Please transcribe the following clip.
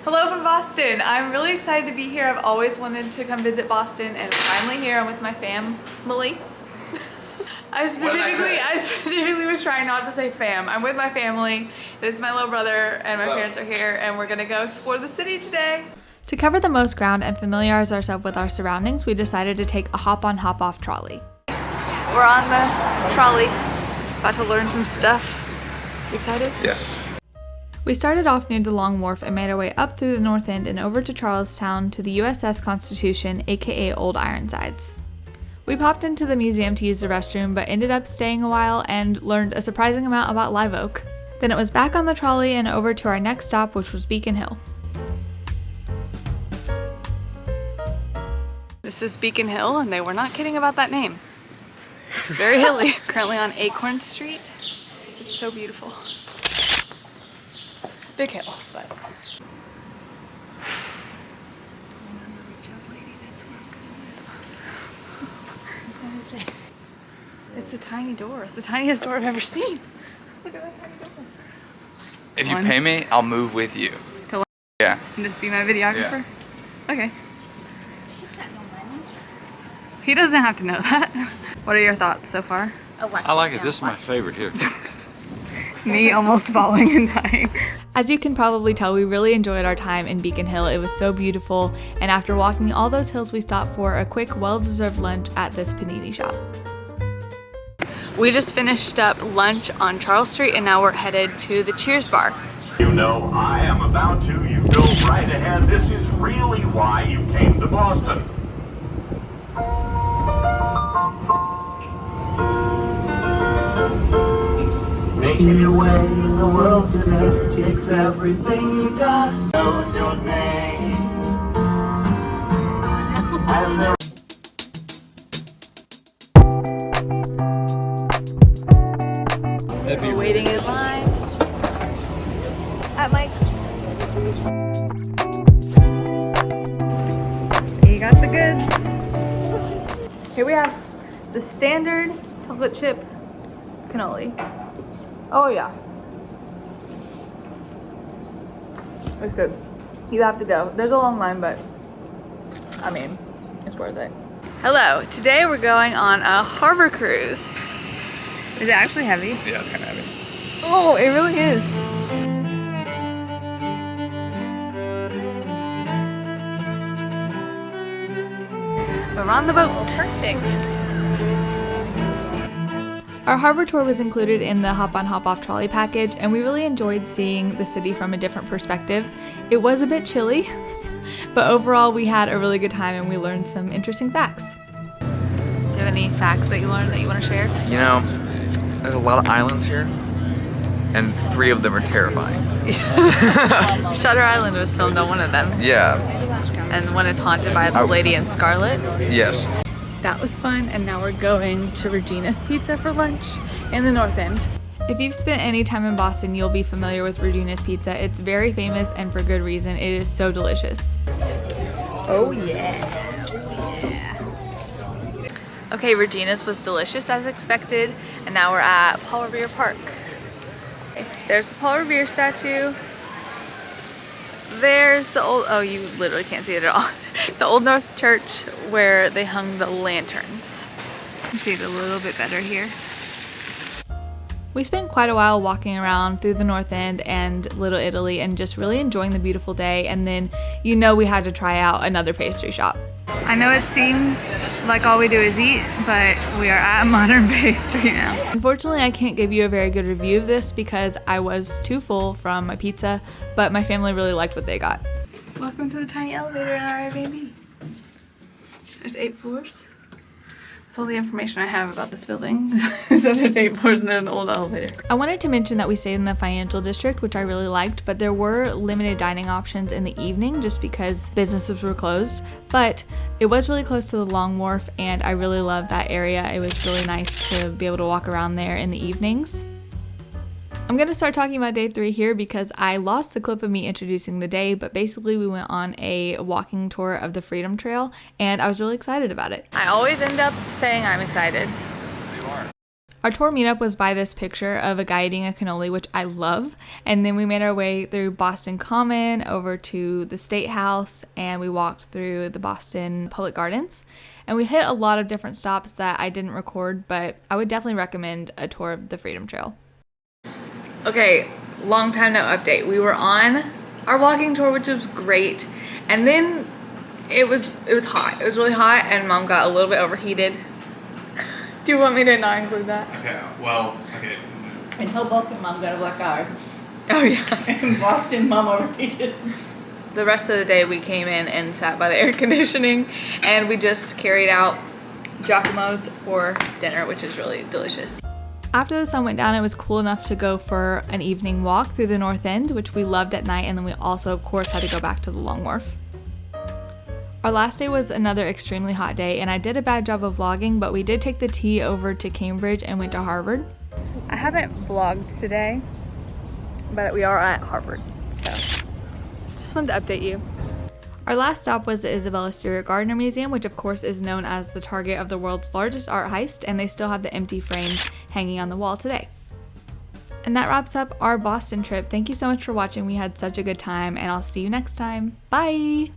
Hello from Boston. I'm really excited to be here. I've always wanted to come visit Boston and finally here. I'm with my family. I specifically was trying not to say fam. I'm with my family. This is my little brother and my parents are here and we're gonna go explore the city today. To cover the most ground and familiarize ourselves with our surroundings, we decided to take a hop-on, hop-off trolley. We're on the trolley, about to learn some stuff. Excited? Yes. We started off near the Long Warf and made our way up through the north end and over to Charlestown to the USS Constitution, aka Old Ironsides. We popped into the museum to use the restroom, but ended up staying a while and learned a surprising amount about live oak. Then it was back on the trolley and over to our next stop, which was Beacon Hill. This is Beacon Hill, and they were not kidding about that name. It's very hilly. Currently on Acorn Street. It's so beautiful. Big hill, but. It's a tiny door. It's the tiniest door I've ever seen. Look at that tiny door. If you pay me, I'll move with you. To yeah. And just be my videographer? Yeah. Okay. He doesn't have to know that. What are your thoughts so far? I like it. This is my favorite here. Me almost falling and dying. As you can probably tell, we really enjoyed our time in Beacon Hill. It was so beautiful, and after walking all those hills, we stopped for a quick, well-deserved lunch at this panini shop. We just finished up lunch on Charles Street, and now we're headed to the Cheers bar. You know, I am about to. You go right ahead. This is really why you came to Boston. Making your way in the world today takes everything you got. Knows your name. And there We're waiting in line at Mike's. You got the goods. Here we have the standard chocolate chip cannoli. Oh yeah. It's good. You have to go. There's a long line, but I mean, it's worth it. Hello, today we're going on a harbor cruise. Is it actually heavy? Yeah, it's kind of heavy. Oh, it really is. We're on the boat. Perfect. Our harbor tour was included in the hop-on, hop-off trolley package, and we really enjoyed seeing the city from a different perspective. It was a bit chilly, but overall we had a really good time and we learned some interesting facts. Do you have any facts that you learned that you want to share? You know, there's a lot of islands here, and 3 of them are terrifying. Shutter Island was filmed on one of them. Yeah. And one is haunted by the lady in scarlet. Yes. That was fun, and now we're going to Regina's Pizza for lunch in the North End. If you've spent any time in Boston, you'll be familiar with Regina's Pizza. It's very famous and for good reason. It is so delicious. Oh yeah. Oh yeah. Okay, Regina's was delicious as expected, and now we're at Paul Revere Park. There's the Paul Revere statue. There's the old, oh, you literally can't see it at all. The Old North Church where they hung the lanterns. You can see it a little bit better here. We spent quite a while walking around through the North End and Little Italy and just really enjoying the beautiful day, and then you know we had to try out another pastry shop. I know it seems like all we do is eat, but we are at Modern Pastry now. Unfortunately, I can't give you a very good review of this because I was too full from my pizza, but my family really liked what they got. Welcome to the tiny elevator in our Airbnb. There's 8 floors. That's all the information I have about this building. So there's 8 floors and there's an old elevator. I wanted to mention that we stayed in the financial district, which I really liked, but there were limited dining options in the evening just because businesses were closed. But it was really close to the Long Warf, and I really loved that area. It was really nice to be able to walk around there in the evenings. I'm going to start talking about day 3 here because I lost the clip of me introducing the day, but basically we went on a walking tour of the Freedom Trail and I was really excited about it. I always end up saying I'm excited. You are. Our tour meetup was by this picture of a guy eating a cannoli, which I love. And then we made our way through Boston Common over to the State House, and we walked through the Boston Public Gardens. And we hit a lot of different stops that I didn't record, but I would definitely recommend a tour of the Freedom Trail. Okay, long time no update. We were on our walking tour, which was great. And then it was hot. It was really hot, and Mom got a little bit overheated. Do you want me to not include that? Okay, well, okay. In Hoboken, Mom got a black eye. Oh yeah. In Boston, Mom overheated. The rest of the day we came in and sat by the air conditioning, and we just carried out Giacomo's for dinner, which is really delicious. After the sun went down, it was cool enough to go for an evening walk through the North End, which we loved at night, and then we also, of course, had to go back to the Long Warf. Our last day was another extremely hot day, and I did a bad job of vlogging, but we did take the T over to Cambridge and went to Harvard. I haven't vlogged today, but we are at Harvard, so just wanted to update you. Our last stop was the Isabella Stewart Gardner Museum, which of course is known as the target of the world's largest art heist, and they still have the empty frames hanging on the wall today. And that wraps up our Boston trip. Thank you so much for watching. We had such a good time, and I'll see you next time. Bye!